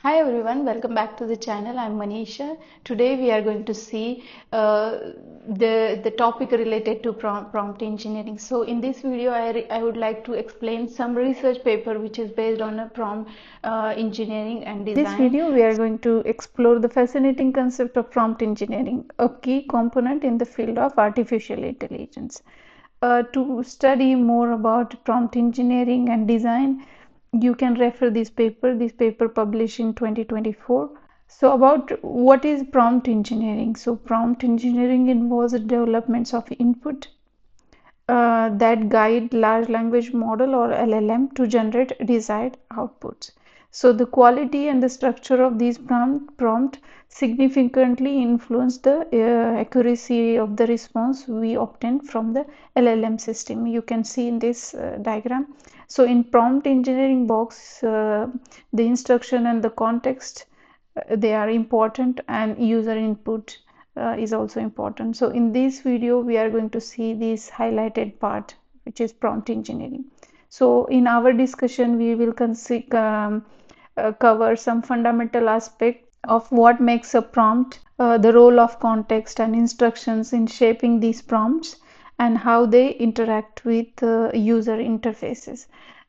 Hi everyone, welcome back to the channel. I'm Manisha. Today we are going to see the topic related to prompt engineering. So in this video I would like to explain some research paper which is based on a prompt engineering and design. In this video we are going to explore the fascinating concept of prompt engineering, a key component in the field of artificial intelligence. To study more about prompt engineering and design, you can refer this paper published in 2024. So about what is prompt engineering? So prompt engineering involves the developments of input that guide large language model or LLM to generate desired outputs. So the quality and the structure of these prompt significantly influence the accuracy of the response we obtain from the LLM system. You can see in this diagram. So in prompt engineering box, the instruction and the context, they are important, and user input is also important. So in this video we are going to see this highlighted part, which is prompt engineering. So in our discussion we will cover some fundamental aspect of what makes a prompt, the role of context and instructions in shaping these prompts, and how they interact with user interfaces.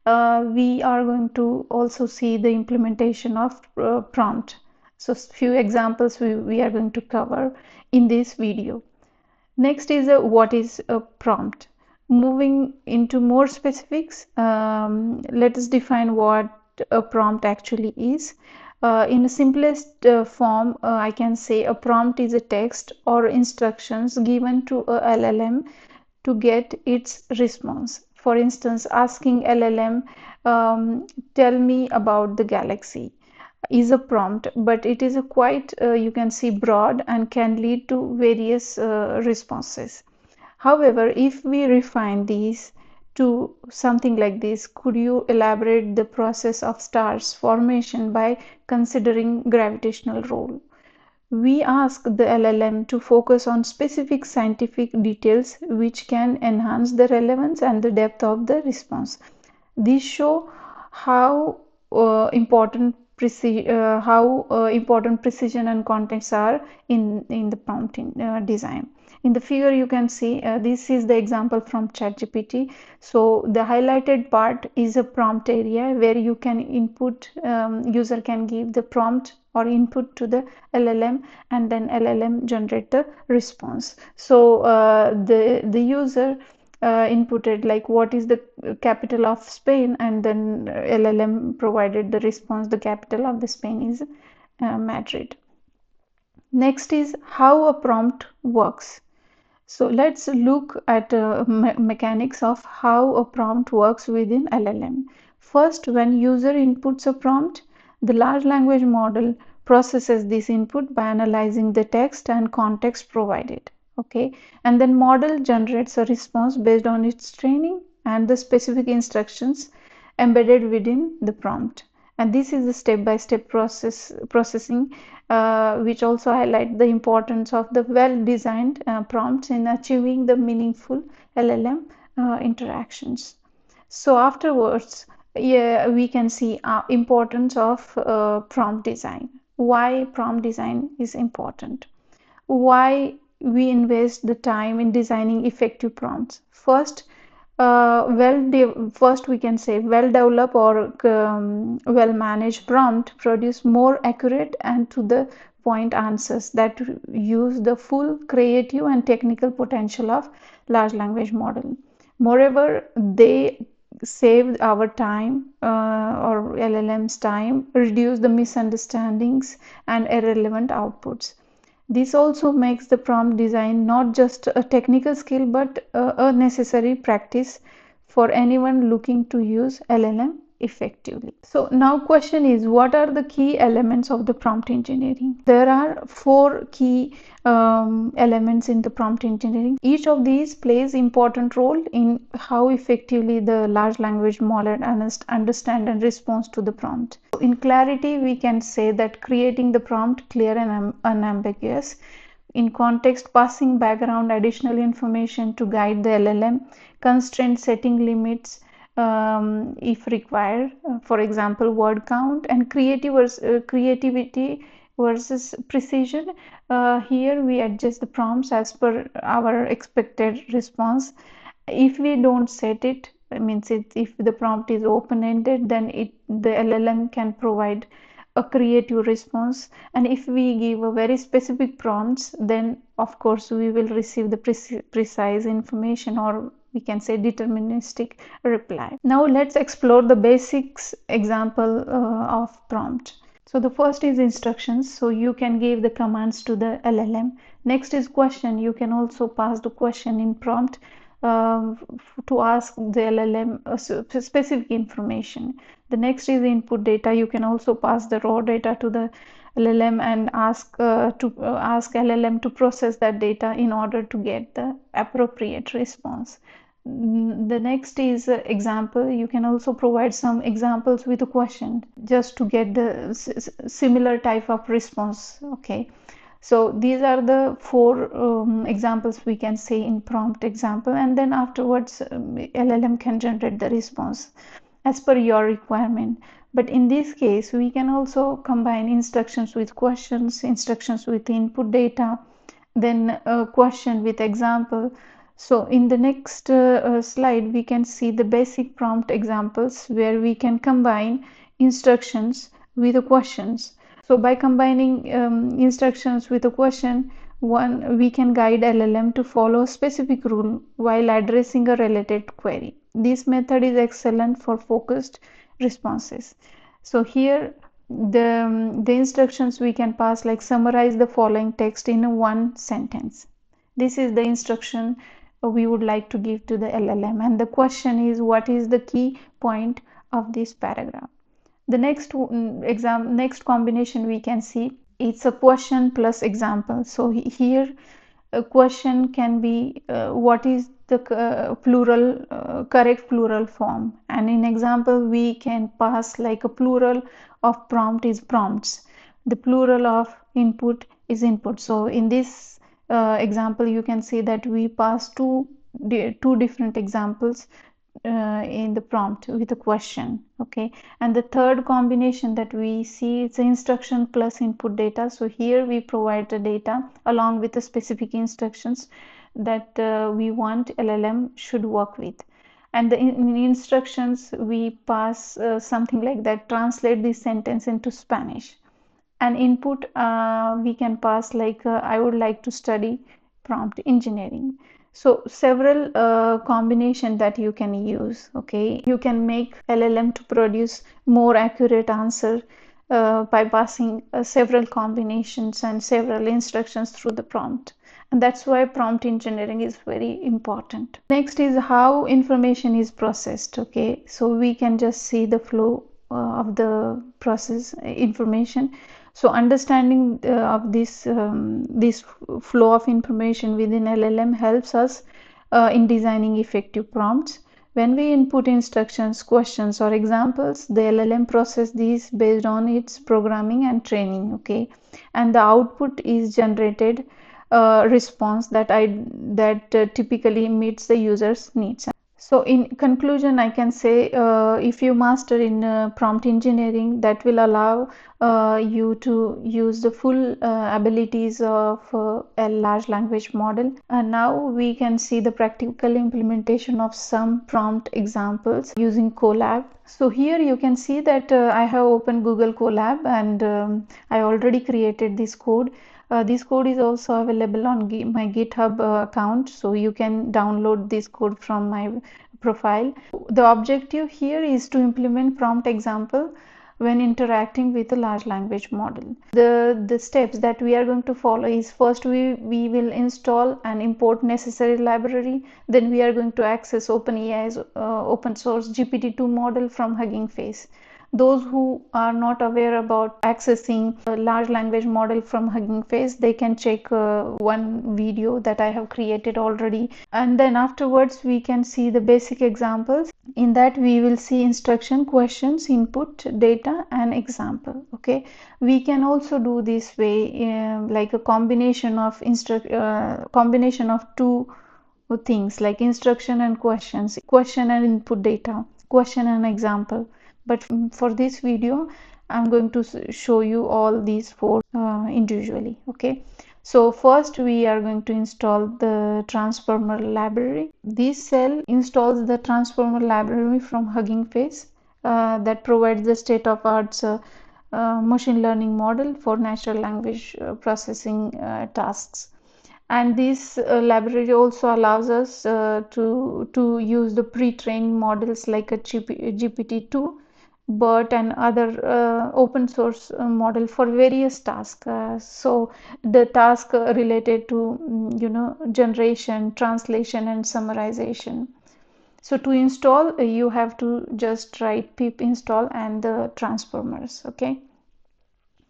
We are going to also see the implementation of prompt. So few examples we are going to cover in this video. Next is what is a prompt. Moving into more specifics, let us define what a prompt actually is. In the simplest form, I can say a prompt is a text or instructions given to a LLM to get its response. For instance, asking LLM, tell me about the galaxy, is a prompt, but it is a quite, you can see, broad and can lead to various responses. However, if we refine these to something like this, could you elaborate the process of stars formation by considering gravitational role? We ask the LLM to focus on specific scientific details which can enhance the relevance and the depth of the response. These show how important precision and context are in the prompt design. In the figure you can see, this is the example from ChatGPT. So the highlighted part is a prompt area where you can input, user can give the prompt or input to the LLM, and then LLM generate the response. So the user inputted like what is the capital of Spain, and then LLM provided the response, the capital of the Spain is Madrid. Next is how a prompt works. So let's look at mechanics of how a prompt works within LLM. First, when user inputs a prompt, the large language model processes this input by analyzing the text and context provided. Okay, and then model generates a response based on its training and the specific instructions embedded within the prompt. And this is the step-by-step processing, which also highlight the importance of the well-designed prompts in achieving the meaningful LLM interactions. So afterwards, yeah, we can see importance of prompt design. Why prompt design is important? Why we invest the time in designing effective prompts? First, first we can say well-developed or well-managed prompt produce more accurate and to the point answers that use the full creative and technical potential of large language model. Moreover, they save our time or LLM's time, reduce the misunderstandings and irrelevant outputs. This also makes the prompt design not just a technical skill but a necessary practice for anyone looking to use LLM effectively. So now question is, what are the key elements of the prompt engineering? There are 4 key elements in the prompt engineering. Each of these plays important role in how effectively the large language model understand and responds to the prompt. In clarity, we can say that creating the prompt clear and unambiguous. In context, passing background additional information to guide the LLM, constraint setting limits, if required. For example, word count and creativity versus precision. Here we adjust the prompts as per our expected response. If we don't set it, means if the prompt is open-ended, then the LLM can provide a creative response. And if we give a very specific prompts, then of course we will receive the precise information, or we can say deterministic reply. Now let's explore the basics example of prompt. So the first is instructions. So you can give the commands to the LLM. Next is question. You can also pass the question in prompt to ask the LLM specific information. The next is input data. You can also pass the raw data to the LLM and ask LLM to process that data in order to get the appropriate response. The next is example. You can also provide some examples with a question just to get the similar type of response. Okay, so these are the four examples we can say in prompt example, and then afterwards LLM can generate the response as per your requirement. But in this case, we can also combine instructions with questions, instructions with input data, then a question with example. So in the next slide, we can see the basic prompt examples where we can combine instructions with the questions. So by combining instructions with a question, we can guide LLM to follow a specific rule while addressing a related query. This method is excellent for focused responses. So here the instructions we can pass, like summarize the following text in one sentence. This is the instruction we would like to give to the LLM, and the question is, what is the key point of this paragraph? The next combination we can see, it's a question plus example. So here a question can be what is the correct plural form, and in example we can pass like a plural of prompt is prompts, the plural of input is input. So in this example you can see that we pass two different examples in the prompt with a question. Okay, and the third combination that we see is instruction plus input data. So here we provide the data along with the specific instructions that we want LLM should work with, and in instructions we pass something like that, translate this sentence into Spanish. And input we can pass like I would like to study prompt engineering. So several combination that you can use. Okay, you can make LLM to produce more accurate answer by passing several combinations and several instructions through the prompt, and that's why prompt engineering is very important. Next is how information is processed. Okay, so we can just see the flow of the process information. So understanding of this flow of information within LLM helps us in designing effective prompts. When we input instructions, questions, or examples, the LLM process these based on its programming and training. Okay, and the output is generated response that typically meets the user's needs. So in conclusion, I can say if you master in prompt engineering, that will allow you to use the full abilities of a large language model. And now we can see the practical implementation of some prompt examples using Colab. So here you can see that I have opened Google Colab, and I already created this code. This code is also available on my GitHub account, so you can download this code from my profile. The objective here is to implement prompt example when interacting with a large language model. The steps that we are going to follow is, first we will install and import necessary library. Then we are going to access OpenAI's open source GPT-2 model from Hugging Face. Those who are not aware about accessing a large language model from Hugging Face, they can check one video that I have created already. And then afterwards we can see the basic examples. In that we will see instruction, questions, input, data, and example. Okay, we can also do this way like a combination of two things like instruction and questions, question and input data. question and example. But for this video, I'm going to show you all these four individually. Okay, so first we are going to install the transformer library. This cell installs the transformer library from Hugging Face that provides the state-of-art machine learning model for natural language processing tasks. And this library also allows us to use the pre-trained models like a GPT-2, BERT, and other open source model for various tasks. So the task related to generation, translation, and summarization. So to install, you have to just write pip install and the transformers. Okay.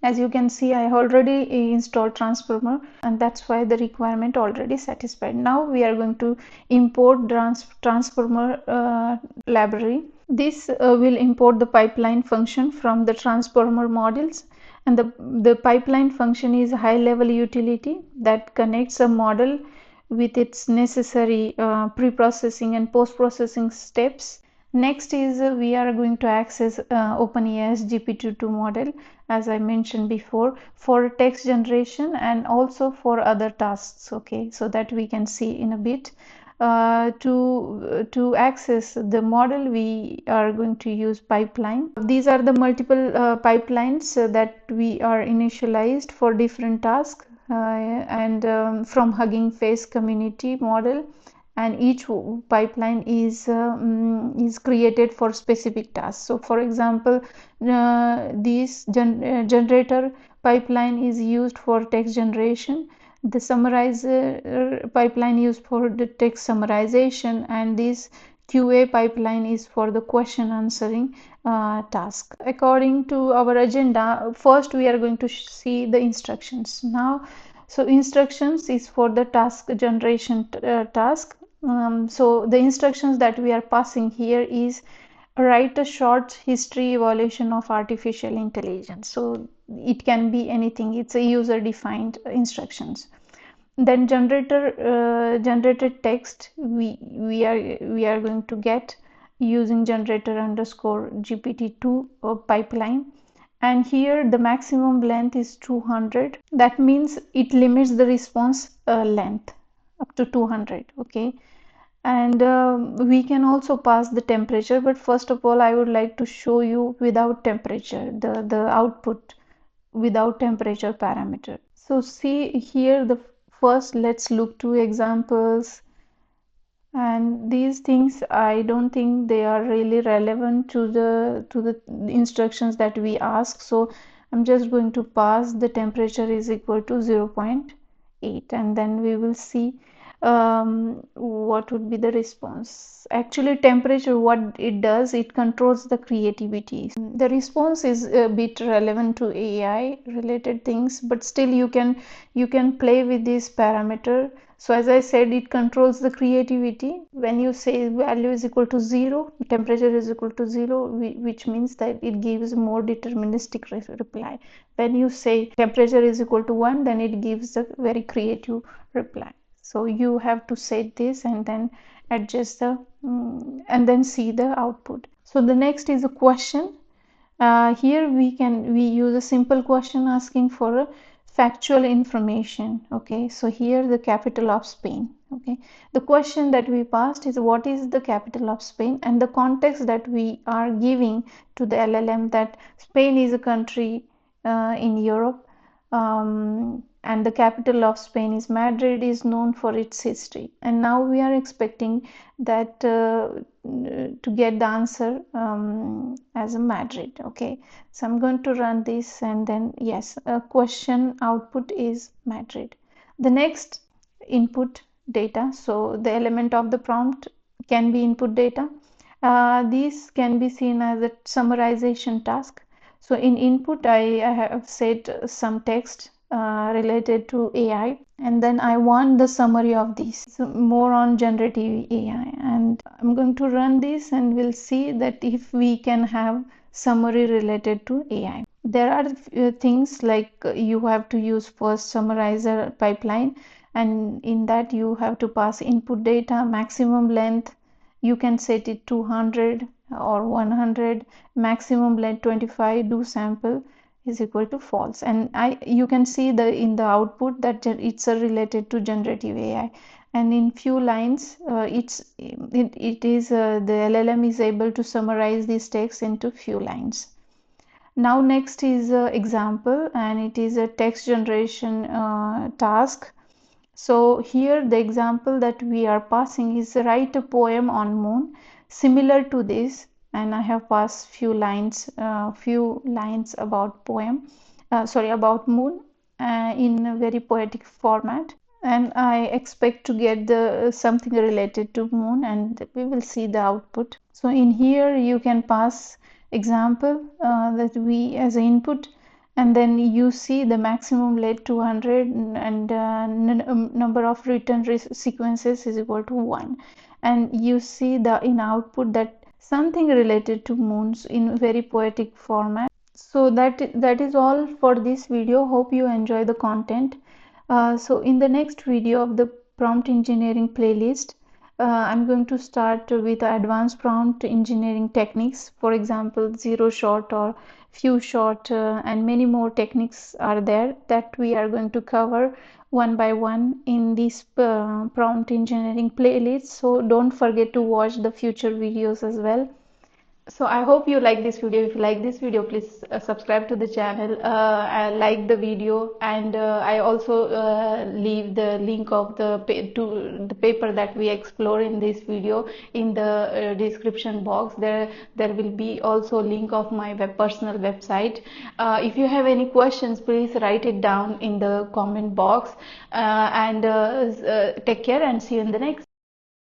As you can see, I already installed transformer, and that's why the requirement already satisfied. Now we are going to import transformer library. This will import the pipeline function from the transformer models, and the pipeline function is a high level utility that connects a model with its necessary pre-processing and post-processing steps. Next is we are going to access OpenAI's GPT-2 model, as I mentioned before, for text generation and also for other tasks. Okay, so that we can see in a bit. To access the model, we are going to use pipeline. These are the multiple pipelines that we are initialized for different tasks and from Hugging Face community model, and each pipeline is created for specific tasks. So for example, this generator pipeline is used for text generation, the summarizer pipeline used for the text summarization, and this QA pipeline is for the question answering task. According to our agenda, first we are going to see the instructions now. So instructions is for the task generation task. So the instructions that we are passing here is write a short history evaluation of artificial intelligence. So it can be anything, it's a user defined instructions. Then generated text we are going to get using generator underscore GPT-2 pipeline, and here the maximum length is 200. That means it limits the response length up to 200. Okay, and we can also pass the temperature, but first of all I would like to show you without temperature, the output without temperature parameter. So see here, the first let's look to examples, and these things I don't think they are really relevant to the instructions that we ask. So I'm just going to pass the temperature is equal to 0.8, and then we will see what would be the response. Actually temperature, what it does, it controls the creativity. The response is a bit relevant to AI related things, but still you can play with this parameter. So as I said, it controls the creativity. When you say value is equal to 0, temperature is equal to 0, which means that it gives more deterministic reply. When you say temperature is equal to 1, then it gives a very creative reply. So you have to set this and then adjust the and then see the output. So the next is a question. Here we use a simple question asking for a factual information. Okay, so here the capital of Spain. Okay, the question that we passed is what is the capital of Spain, and the context that we are giving to the LLM that Spain is a country in Europe, and the capital of Spain is Madrid, is known for its history. And now we are expecting that to get the answer as a Madrid. Okay, so I'm going to run this, and then yes, a question output is Madrid. The next, input data. So the element of the prompt can be input data. These can be seen as a summarization task. So in input I have set some text related to AI, and then I want the summary of this. So more on generative AI, and I'm going to run this, and we'll see that if we can have summary related to AI. There are things like you have to use first summarizer pipeline, and in that you have to pass input data, maximum length you can set it 200, or 100, maximum length 25, do sample is equal to false. And you can see in the output that it's related to generative AI. And in few lines, it is the LLM is able to summarize this text into few lines. Now next is an example, and it is a text generation task. So here the example that we are passing is write a poem on moon similar to this, and I have passed few lines about poem, about moon in a very poetic format, and I expect to get the something related to moon, and we will see the output. So in here you can pass example that we as input, and then you see the maximum led 200, and number of return sequences is equal to 1, and you see the in output that something related to moons in very poetic format. So that is all for this video. Hope you enjoy the content. So in the next video of the prompt engineering playlist, I'm going to start with advanced prompt engineering techniques. For example, zero shot or few shot, and many more techniques are there that we are going to cover one by one in this prompt engineering playlist. So don't forget to watch the future videos as well. So I hope you like this video. If you like this video, please subscribe to the channel, like the video, and I also leave the link of to the paper that we explore in this video in the description box. There will be also link of my personal website. If you have any questions, please write it down in the comment box, and take care and see you in the next.